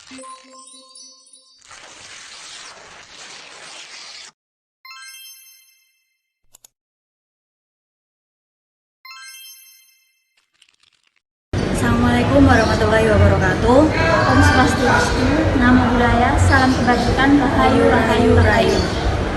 Assalamualaikum warahmatullahi wabarakatuh. Om Swastiastu, Namo Buddhaya, Salam Kebajikan, Rahayu, Rahayu, Rahayu.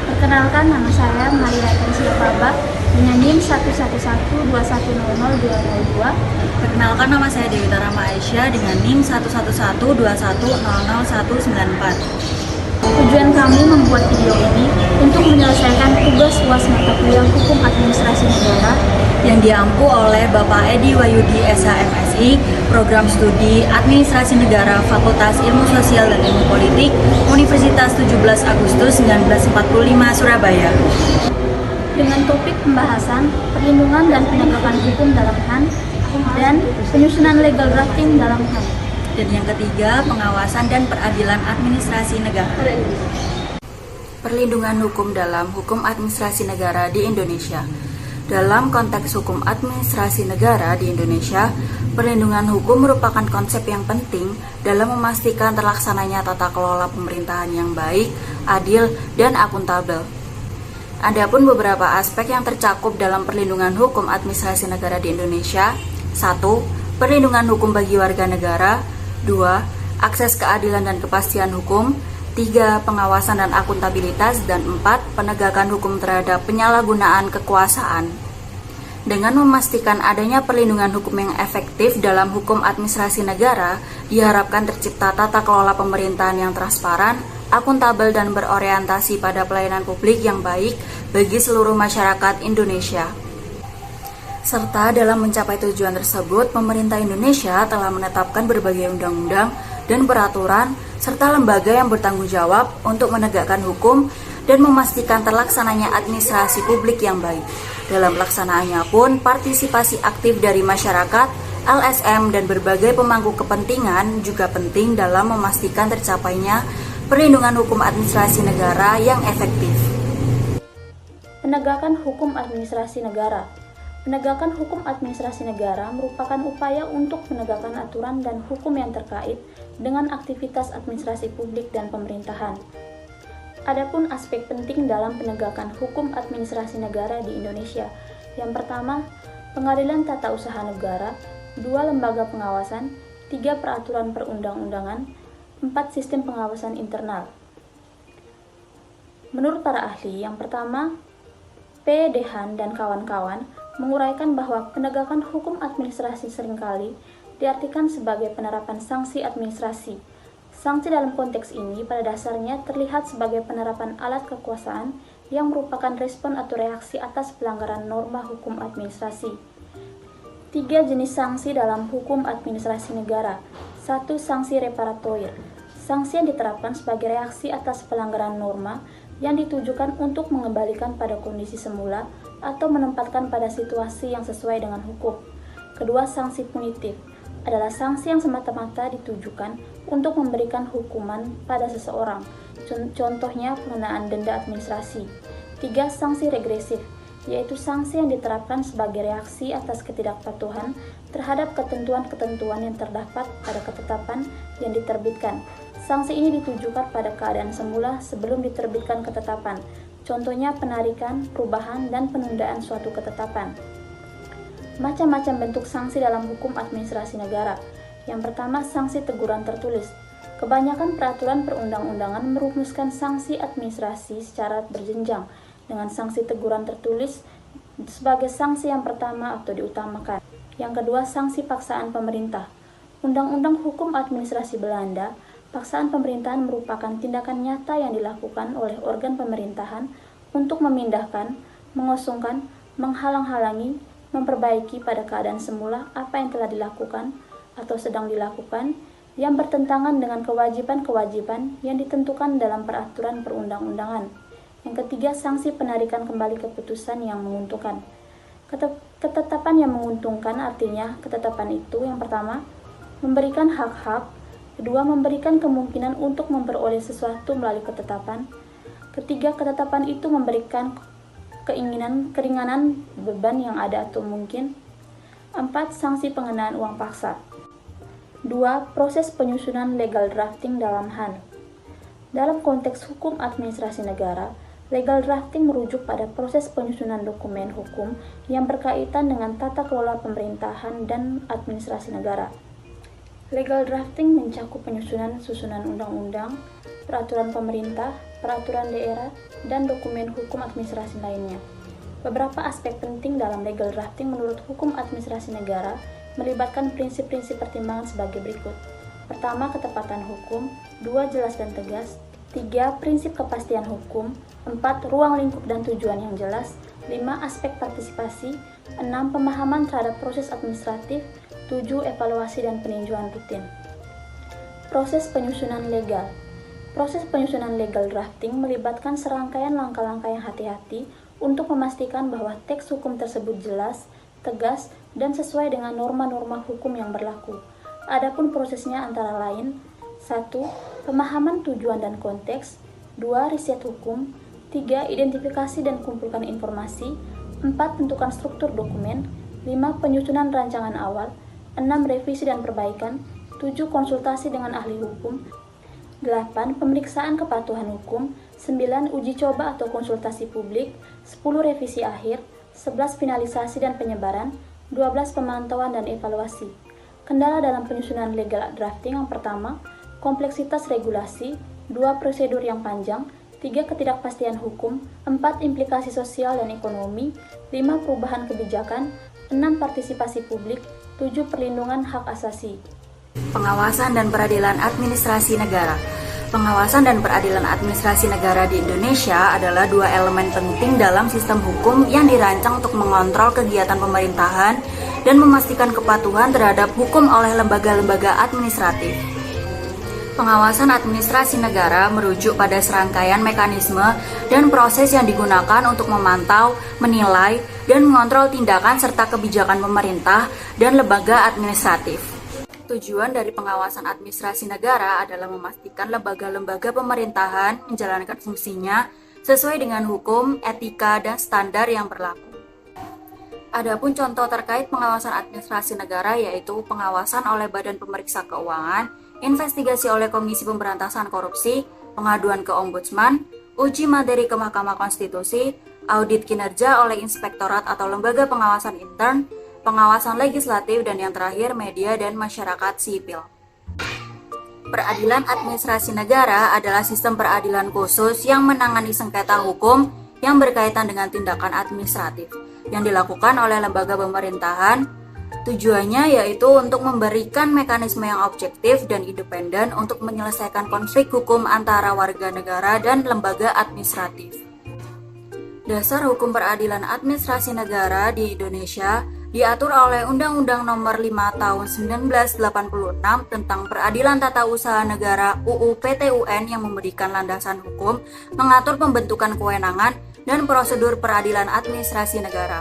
Perkenalkan, nama saya Maria Tensia Paba dengan NIM 11121100202. Perkenalkan, nama saya Dewi Tarama Aisyah dengan NIM 11121000194. Tujuan kami membuat video ini untuk menyelesaikan tugas UAS mata kuliah Hukum Administrasi Negara yang diampu oleh Bapak Edi Wahyudi SHMSI, Program Studi Administrasi Negara Fakultas Ilmu Sosial dan Ilmu Politik, Universitas 17 Agustus 1945 Surabaya. Dengan topik pembahasan perlindungan dan penegakan hukum dalam HAM dan penyusunan legal drafting dalam HAM. Dan yang ketiga, pengawasan dan peradilan administrasi negara. Perlindungan hukum dalam hukum administrasi negara di Indonesia. Dalam konteks hukum administrasi negara di Indonesia, perlindungan hukum merupakan konsep yang penting dalam memastikan terlaksananya tata kelola pemerintahan yang baik, adil, dan akuntabel. Adapun beberapa aspek yang tercakup dalam perlindungan hukum administrasi negara di Indonesia: 1. Perlindungan hukum bagi warga negara. 2. Akses keadilan dan kepastian hukum. 3. Pengawasan dan akuntabilitas. Dan 4. Penegakan hukum terhadap penyalahgunaan kekuasaan. Dengan memastikan adanya perlindungan hukum yang efektif dalam hukum administrasi negara, diharapkan tercipta tata kelola pemerintahan yang transparan, akuntabel, dan berorientasi pada pelayanan publik yang baik bagi seluruh masyarakat Indonesia. Serta dalam mencapai tujuan tersebut, pemerintah Indonesia telah menetapkan berbagai undang-undang dan peraturan serta lembaga yang bertanggung jawab untuk menegakkan hukum dan memastikan terlaksananya administrasi publik yang baik. Dalam pelaksanaannya pun, partisipasi aktif dari masyarakat, LSM, dan berbagai pemangku kepentingan juga penting dalam memastikan tercapainya perlindungan hukum administrasi negara yang efektif. Penegakan hukum administrasi negara. Penegakan hukum administrasi negara merupakan upaya untuk menegakkan aturan dan hukum yang terkait dengan aktivitas administrasi publik dan pemerintahan. Adapun aspek penting dalam penegakan hukum administrasi negara di Indonesia. Yang pertama, Pengadilan Tata Usaha Negara, 2 lembaga pengawasan, 3 peraturan perundang-undangan, 4 sistem pengawasan internal. Menurut para ahli, yang pertama, P. Dehan dan kawan-kawan menguraikan bahwa penegakan hukum administrasi seringkali diartikan sebagai penerapan sanksi administrasi. Sanksi dalam konteks ini pada dasarnya terlihat sebagai penerapan alat kekuasaan yang merupakan respon atau reaksi atas pelanggaran norma hukum administrasi. 3 jenis sanksi dalam hukum administrasi negara. 1. Sanksi reparatoir. Sanksi yang diterapkan sebagai reaksi atas pelanggaran norma yang ditujukan untuk mengembalikan pada kondisi semula atau menempatkan pada situasi yang sesuai dengan hukum. Kedua, sanksi punitif adalah sanksi yang semata-mata ditujukan untuk memberikan hukuman pada seseorang, contohnya pengenaan denda administrasi. 3. Sanksi regresif, yaitu sanksi yang diterapkan sebagai reaksi atas ketidakpatuhan terhadap ketentuan-ketentuan yang terdapat pada ketetapan yang diterbitkan. Sanksi ini ditujukan pada keadaan semula sebelum diterbitkan ketetapan, contohnya penarikan, perubahan, dan penundaan suatu ketetapan. Macam-macam bentuk sanksi dalam hukum administrasi negara. Yang pertama, sanksi teguran tertulis. Kebanyakan peraturan perundang-undangan merumuskan sanksi administrasi secara berjenjang, dengan sanksi teguran tertulis sebagai sanksi yang pertama atau diutamakan. Yang kedua, sanksi paksaan pemerintah. Undang-undang Hukum Administrasi Belanda, paksaan pemerintahan merupakan tindakan nyata yang dilakukan oleh organ pemerintahan untuk memindahkan, mengosongkan, menghalang-halangi, memperbaiki pada keadaan semula apa yang telah dilakukan atau sedang dilakukan yang bertentangan dengan kewajiban-kewajiban yang ditentukan dalam peraturan perundang-undangan. Yang ketiga, sanksi penarikan kembali keputusan yang menguntungkan. Ketetapan yang menguntungkan artinya ketetapan itu yang pertama, memberikan hak-hak. Kedua, memberikan kemungkinan untuk memperoleh sesuatu melalui ketetapan. Ketiga, ketetapan itu memberikan keringanan beban yang ada atau mungkin. 4. Sanksi pengenaan uang paksa. 2. Proses penyusunan legal drafting dalam HAN. Dalam konteks hukum administrasi negara, legal drafting merujuk pada proses penyusunan dokumen hukum yang berkaitan dengan tata kelola pemerintahan dan administrasi negara. Legal drafting mencakup penyusunan susunan undang-undang, peraturan pemerintah, peraturan daerah, dan dokumen hukum administrasi lainnya. Beberapa aspek penting dalam legal drafting menurut hukum administrasi negara melibatkan prinsip-prinsip pertimbangan sebagai berikut. Pertama, ketepatan hukum. 2. Jelas dan tegas. 3. Prinsip kepastian hukum. 4. Ruang lingkup dan tujuan yang jelas. 5. Aspek partisipasi. 6. Pemahaman terhadap proses administratif. 7. Evaluasi dan peninjauan rutin. Proses penyusunan legal. Proses penyusunan legal drafting melibatkan serangkaian langkah-langkah yang hati-hati untuk memastikan bahwa teks hukum tersebut jelas, tegas, dan sesuai dengan norma-norma hukum yang berlaku. Adapun prosesnya antara lain: 1. Pemahaman tujuan dan konteks. 2. Riset hukum. 3. Identifikasi dan kumpulkan informasi. 4. Tentukan struktur dokumen. 5. Penyusunan rancangan awal. 6. Revisi dan perbaikan. 7. Konsultasi dengan ahli hukum. 8. Pemeriksaan kepatuhan hukum. 9. Uji coba atau konsultasi publik. 10. Revisi akhir. 11. Finalisasi dan penyebaran. 12. Pemantauan dan evaluasi. Kendala dalam penyusunan legal drafting yang pertama, kompleksitas regulasi. 2. Prosedur yang panjang. 3. Ketidakpastian hukum. 4. Implikasi sosial dan ekonomi. 5. Perubahan kebijakan. 6. Partisipasi publik. 7. Perlindungan hak asasi. Pengawasan dan peradilan administrasi negara. Pengawasan dan peradilan administrasi negara di Indonesia adalah dua elemen penting dalam sistem hukum yang dirancang untuk mengontrol kegiatan pemerintahan dan memastikan kepatuhan terhadap hukum oleh lembaga-lembaga administratif. Pengawasan administrasi negara merujuk pada serangkaian mekanisme dan proses yang digunakan untuk memantau, menilai, dan mengontrol tindakan serta kebijakan pemerintah dan lembaga administratif. Tujuan dari pengawasan administrasi negara adalah memastikan lembaga-lembaga pemerintahan menjalankan fungsinya sesuai dengan hukum, etika, dan standar yang berlaku. Adapun contoh terkait pengawasan administrasi negara yaitu pengawasan oleh Badan Pemeriksa Keuangan, investigasi oleh Komisi Pemberantasan Korupsi, pengaduan ke Ombudsman, uji materi ke Mahkamah Konstitusi, audit kinerja oleh Inspektorat atau lembaga pengawasan intern, pengawasan legislatif, dan yang terakhir media dan masyarakat sipil. Peradilan administrasi negara adalah sistem peradilan khusus yang menangani sengketa hukum yang berkaitan dengan tindakan administratif yang dilakukan oleh lembaga pemerintahan. Tujuannya yaitu untuk memberikan mekanisme yang objektif dan independen untuk menyelesaikan konflik hukum antara warga negara dan lembaga administratif. Dasar hukum peradilan administrasi negara di Indonesia diatur oleh Undang-Undang Nomor 5 Tahun 1986 tentang Peradilan Tata Usaha Negara UU PTUN yang memberikan landasan hukum, mengatur pembentukan kewenangan dan prosedur peradilan administrasi negara.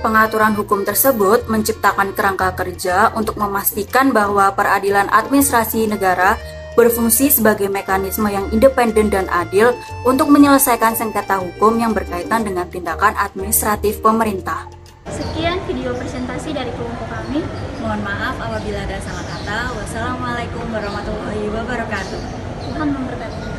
Pengaturan hukum tersebut menciptakan kerangka kerja untuk memastikan bahwa peradilan administrasi negara berfungsi sebagai mekanisme yang independen dan adil untuk menyelesaikan sengketa hukum yang berkaitan dengan tindakan administratif pemerintah. Sekian video presentasi dari kelompok kami. Mohon maaf apabila ada salah kata. Wassalamualaikum warahmatullahi wabarakatuh. Tuhan memberkati.